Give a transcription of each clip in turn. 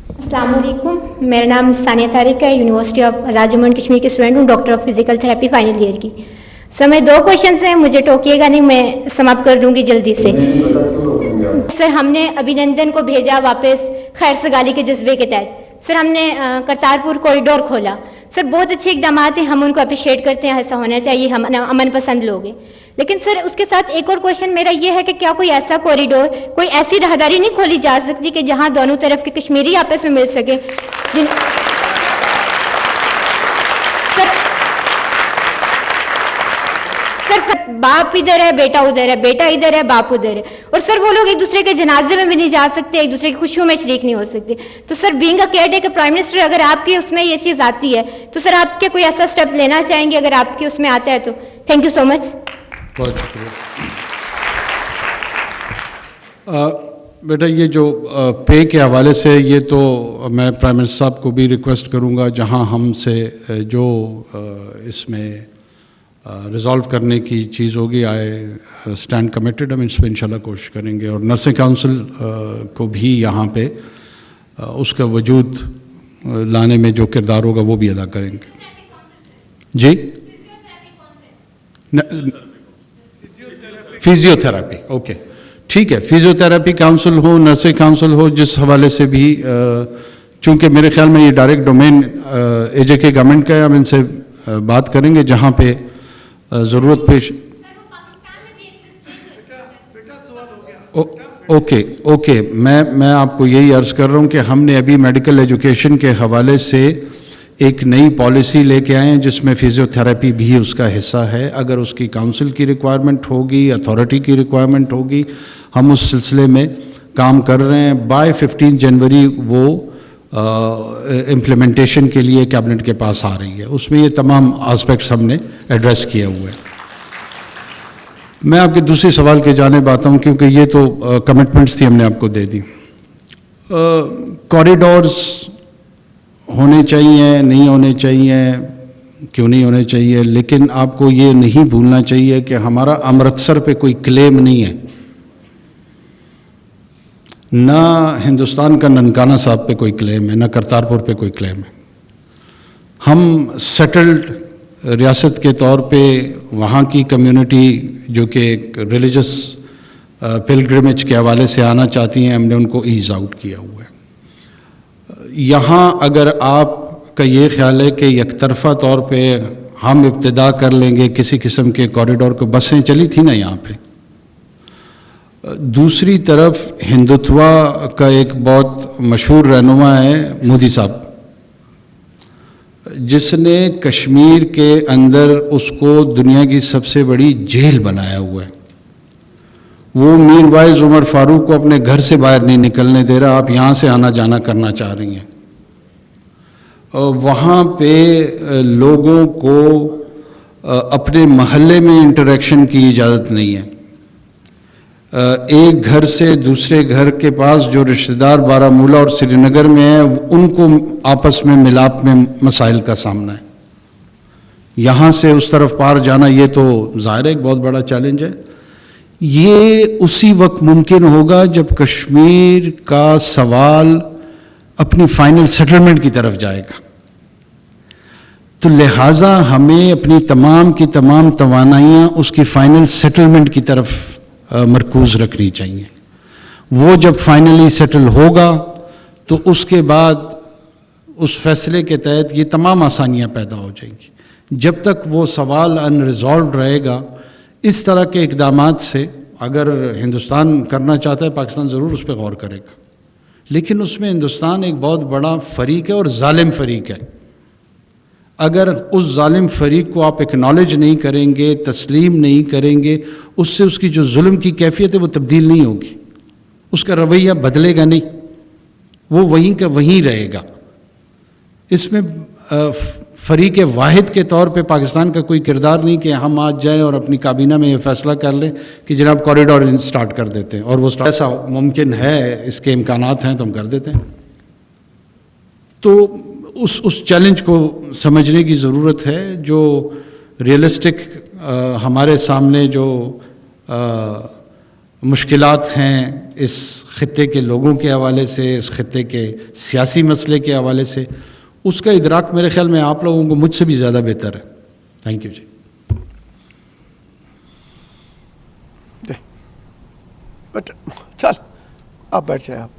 السلام علیکم، میرا نام ثانیہ طارق ہے، university of Azad Jammu and Kashmir کی اسٹوڈنٹ ہوں، doctor of physical therapy final year کی. سر میں 2 کویشچنس ہیں، مجھے ٹوکیے گا نہیں، میں سماپت کر دوں گی جلدی سے. سر ہم نے ابھینندن کو بھیجا واپس خیر سگالی کے جذبے کے تحت. سر ہم نے کرتارپور کوریڈور کھولا. سر بہت اچھے اقدامات ہیں، ہم ان کو اپریشیٹ کرتے ہیں، ایسا ہونا چاہیے، ہم امن پسند لوگ ہیں. لیکن سر اس کے ساتھ ایک اور کویشچن میرا یہ ہے کہ کیا کوئی ایسا کوریڈور، کوئی ایسی راہداری نہیں کھولی جا سکتی کہ جہاں دونوں طرف کے کشمیری آپس میں مل سکے؟ سر باپ ادھر ہے، بیٹا ادھر ہے، بیٹا ادھر ہے، باپ ادھر ہے، اور سر وہ لوگ ایک دوسرے کے جنازے میں بھی نہیں جا سکتے، ایک دوسرے کی خوشیوں میں شریک نہیں ہو سکتے. تو sir being a caretaker prime minister, اگر آپ کی اس میں یہ چیز آتی ہے تو سر آپ کے کوئی ایسا اسٹیپ لینا چاہیں گے اگر آپ کی اس میں آتا ہے تو؟ تھینک یو سو مچ. بہت شکریہ. بیٹا یہ جو پے کے حوالے سے، یہ تو میں پرائم منسٹر صاحب کو بھی ریکویسٹ کروں گا، جہاں ہم سے جو اس میں ریزالو کرنے کی چیز ہوگی، آئی اسٹینڈ کمیٹڈ، ہم اس پہ انشاءاللہ کوشش کریں گے. اور نرسنگ کونسل کو بھی یہاں پہ اس کا وجود لانے میں جو کردار ہوگا وہ بھی ادا کریں گے. جی فزیو تھراپی، اوکے ٹھیک ہے، فزیو تھراپی کاؤنسل ہو، نرسنگ کاؤنسل ہو، جس حوالے سے بھی، چونکہ میرے خیال میں یہ ڈائریکٹ ڈومین اے جے کے گورنمنٹ کا ہے، ہم ان سے بات کریں گے جہاں پہ ضرورت پیش. اوکے میں آپ کو یہی عرض کر رہا ہوں کہ ہم نے ابھی میڈیکل ایجوکیشن کے حوالے سے ایک نئی پالیسی لے کے آئے ہیں جس میں فزیو تھراپی بھی اس کا حصہ ہے. اگر اس کی کاؤنسل کی ریکوائرمنٹ ہوگی، اتھارٹی کی ریکوائرمنٹ ہوگی، ہم اس سلسلے میں کام کر رہے ہیں. بائی 15 جنوری وہ امپلیمنٹیشن کے لیے کیبنٹ کے پاس آ رہی ہے. اس میں یہ تمام آسپیکٹس ہم نے ایڈریس کیے ہوئے ہیں. میں آپ کے دوسرے سوال کے جانب آتا ہوں، کیونکہ یہ تو کمٹمنٹس تھی، ہم نے آپ کو دے دی. کوریڈورز ہونے چاہیے، نہیں ہونے چاہیے، کیوں نہیں ہونے چاہیے، لیکن آپ کو یہ نہیں بھولنا چاہیے کہ ہمارا امرتسر پہ کوئی کلیم نہیں ہے، نہ ہندوستان کا ننکانہ صاحب پہ کوئی کلیم ہے، نہ کرتارپور پہ کوئی کلیم ہے. ہم سیٹلڈ ریاست کے طور پہ وہاں کی کمیونٹی جو کہ ایک ریلیجس پلگرمیج کے حوالے سے آنا چاہتی ہیں، ہم نے ان کو ایز آؤٹ کیا ہوا ہے. یہاں اگر آپ کا یہ خیال ہے کہ یک طرفہ طور پہ ہم ابتدا کر لیں گے کسی قسم کے کوریڈور کو، بسیں چلی تھی نا یہاں پہ. دوسری طرف ہندوتوا کا ایک بہت مشہور رہنما ہے مودی صاحب، جس نے کشمیر کے اندر اس کو دنیا کی سب سے بڑی جیل بنایا ہوا ہے. وہ میر وائز عمر فاروق کو اپنے گھر سے باہر نہیں نکلنے دے رہا. آپ یہاں سے آنا جانا کرنا چاہ رہی ہیں. وہاں پہ لوگوں کو اپنے محلے میں انٹریکشن کی اجازت نہیں ہے. ایک گھر سے دوسرے گھر کے پاس جو رشتہ دار بارہمولہ اور سری نگر میں ہیں، ان کو آپس میں ملاپ میں مسائل کا سامنا ہے. یہاں سے اس طرف پار جانا، یہ تو ظاہر ہے ایک بہت بڑا چیلنج ہے. یہ اسی وقت ممکن ہوگا جب کشمیر کا سوال اپنی فائنل سیٹلمنٹ کی طرف جائے گا. تو لہٰذا ہمیں اپنی تمام کی تمام توانائیاں اس کی فائنل سیٹلمنٹ کی طرف مرکوز رکھنی چاہیے. وہ جب فائنلی سیٹل ہوگا تو اس کے بعد اس فیصلے کے تحت یہ تمام آسانیاں پیدا ہو جائیں گی. جب تک وہ سوال ان ریزالوڈ رہے گا، اس طرح کے اقدامات سے اگر ہندوستان کرنا چاہتا ہے، پاکستان ضرور اس پہ غور کرے گا. لیکن اس میں ہندوستان ایک بہت بڑا فریق ہے اور ظالم فریق ہے. اگر اس ظالم فریق کو آپ اکنالج نہیں کریں گے، تسلیم نہیں کریں گے، اس سے اس کی جو ظلم کی کیفیت ہے وہ تبدیل نہیں ہوگی، اس کا رویہ بدلے گا نہیں، وہ وہیں کا وہیں رہے گا. اس میں فریق واحد کے طور پہ پاکستان کا کوئی کردار نہیں کہ ہم آج جائیں اور اپنی کابینہ میں یہ فیصلہ کر لیں کہ جناب کوریڈور سٹارٹ کر دیتے ہیں، اور وہ ایسا ممکن ہے، اس کے امکانات ہیں تو ہم کر دیتے ہیں. تو اس چیلنج کو سمجھنے کی ضرورت ہے. جو ریئلسٹک ہمارے سامنے جو مشکلات ہیں اس خطے کے لوگوں کے حوالے سے, اس خطے کے سیاسی مسئلے کے حوالے سے, اس کا ادراک میرے خیال میں آپ لوگوں کو مجھ سے بھی زیادہ بہتر ہے. Thank you G. بٹ چل آپ بیٹھ جائیں. آپ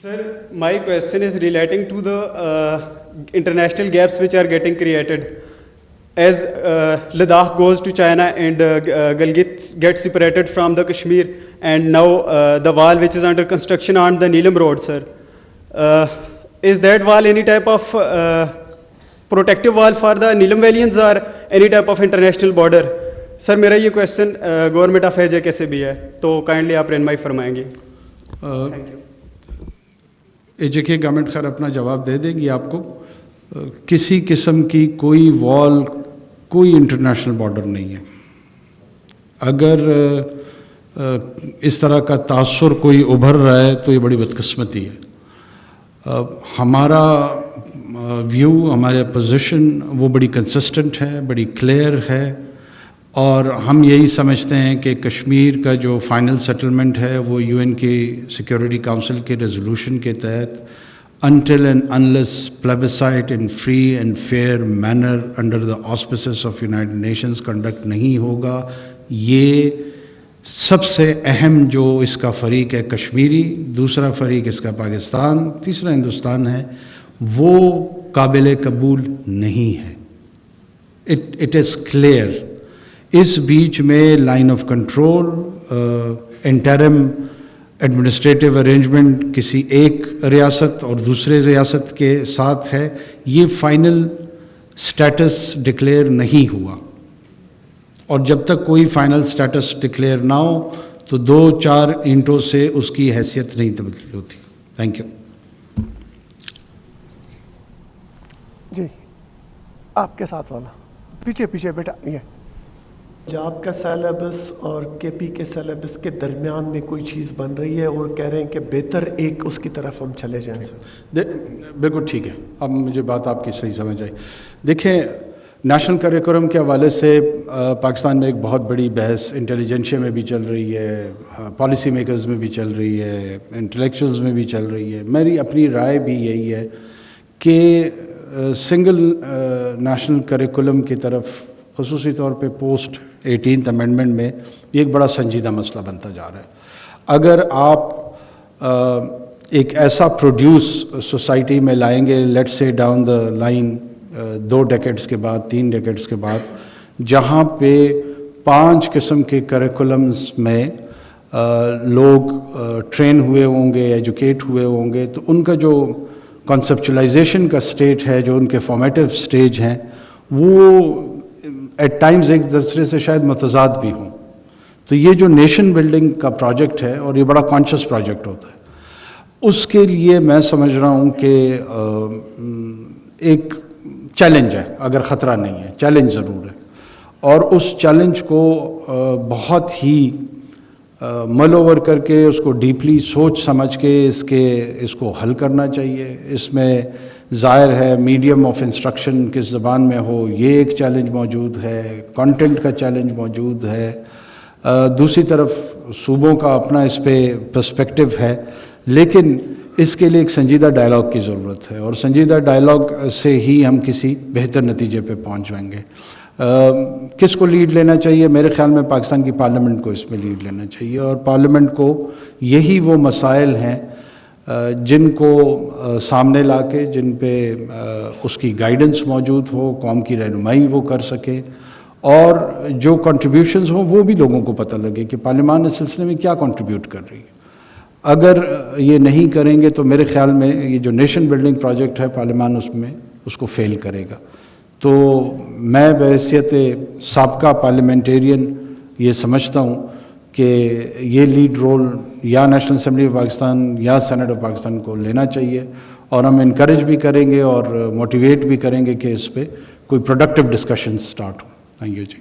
Sir, my question is relating to the international gaps which are getting created. As Ladakh goes to China and Gilgit gets separated from the Kashmir, and now the wall which is under construction on the Neelam Road, sir. Is that wall any type of protective wall for the Neelam Valians or any type of international border? Sir, میرا یہ question government of age کیسے بھی ہے, تو kindly آپ رہنمائی فرمائیں گے. Thank you. AJK گورنمنٹ خیر اپنا جواب دے دے گی آپ کو. کسی قسم کی کوئی وال, کوئی انٹرنیشنل بارڈر نہیں ہے. اگر اس طرح کا تاثر کوئی ابھر رہا ہے تو یہ بڑی بدقسمتی ہے. ہمارا ویو, ہمارا پوزیشن وہ بڑی کنسسٹنٹ ہے, بڑی کلیئر ہے, اور ہم یہی سمجھتے ہیں کہ کشمیر کا جو فائنل سیٹلمنٹ ہے وہ UN کی سیکیورٹی کاؤنسل کے ریزولوشن کے تحت until and unless plebiscite in free and fair manner under the auspices of United Nations conduct نہیں ہوگا. یہ سب سے اہم جو اس کا فریق ہے کشمیری, دوسرا فریق اس کا پاکستان, تیسرا ہندوستان ہے, وہ قابل قبول نہیں ہے. It is clear. اس بیچ میں line of control, interim administrative arrangement کسی ایک ریاست اور دوسرے ریاست کے ساتھ ہے. یہ فائنل سٹیٹس ڈکلیئر نہیں ہوا, اور جب تک کوئی فائنل سٹیٹس ڈکلیئر نہ ہو تو 2-4 اینٹوں سے اس کی حیثیت نہیں تبدیل ہوتی. Thank you. جی آپ کے ساتھ والا پیچھے پیچھے بیٹا. یہ پنجاب کا سیلیبس اور KP کے سیلیبس کے درمیان میں کوئی چیز بن رہی ہے اور کہہ رہے ہیں کہ بہتر ایک اس کی طرف ہم چلے جائیں. سر بالکل ٹھیک ہے, اب مجھے بات آپ کی صحیح سمجھ آئی. دیکھیں, نیشنل کریکولم کے حوالے سے پاکستان میں ایک بہت بڑی بحث انٹیلیجنشیا میں بھی چل رہی ہے, پالیسی میکرز میں بھی چل رہی ہے, انٹلیکچوئلز میں بھی چل رہی ہے. میری اپنی رائے بھی یہی ہے کہ سنگل نیشنل کریکولم کی طرف خصوصی طور پہ پوسٹ 18th امینڈمنٹ میں یہ ایک بڑا سنجیدہ مسئلہ بنتا جا رہا ہے. اگر آپ ایک ایسا پروڈیوس سوسائٹی میں لائیں گے, لیٹ سے ڈاؤن دا لائن 2 ڈیکیڈز کے بعد, 3 ڈیکیڈز کے بعد, جہاں پہ 5 قسم کے کریکولمز میں لوگ ٹرین ہوئے ہوں گے, ایجوکیٹ ہوئے ہوں گے, تو ان کا جو کنسپچولائزیشن کا سٹیج ہے, جو ان کے فارمیٹیو سٹیج ہیں, وہ ایٹ ٹائمز ایک دوسرے سے شاید متضاد بھی ہوں. تو یہ جو نیشن بلڈنگ کا پروجیکٹ ہے, اور یہ بڑا کانشیس پروجیکٹ ہوتا ہے, اس کے لیے میں سمجھ رہا ہوں کہ ایک چیلنج ہے, اگر خطرہ نہیں ہے, چیلنج ضرور ہے. اور اس چیلنج کو بہت ہی مل اوور کر کے, اس کو ڈیپلی سوچ سمجھ کے اس کو حل کرنا چاہیے. اس میں ظاہر ہے میڈیم آف انسٹرکشن کس زبان میں ہو, یہ ایک چیلنج موجود ہے, کانٹینٹ کا چیلنج موجود ہے. دوسری طرف صوبوں کا اپنا اس پہ پرسپیکٹو ہے, لیکن اس کے لیے ایک سنجیدہ ڈائلاگ کی ضرورت ہے, اور سنجیدہ ڈائلاگ سے ہی ہم کسی بہتر نتیجے پہ پہنچ جائیں گے. کس کو لیڈ لینا چاہیے؟ میرے خیال میں پاکستان کی پارلیمنٹ کو اس میں لیڈ لینا چاہیے, اور پارلیمنٹ کو یہی وہ مسائل ہیں جن کو سامنے لا کے, جن پہ اس کی گائیڈنس موجود ہو, قوم کی رہنمائی وہ کر سکے, اور جو کنٹریبیوشنز ہوں وہ بھی لوگوں کو پتہ لگے کہ پارلیمان اس سلسلے میں کیا کنٹریبیوٹ کر رہی ہے. اگر یہ نہیں کریں گے تو میرے خیال میں یہ جو نیشن بلڈنگ پروجیکٹ ہے پارلیمان اس کو فیل کرے گا. تو میں بحیثیت سابقہ پارلیمنٹیرین یہ سمجھتا ہوں کہ یہ لیڈ رول یا نیشنل اسمبلی آف پاکستان یا سینٹ آف پاکستان کو لینا چاہیے, اور ہم انکریج بھی کریں گے اور موٹیویٹ بھی کریں گے کہ اس پہ کوئی پروڈکٹیو ڈسکشن سٹارٹ ہو. Thank you G.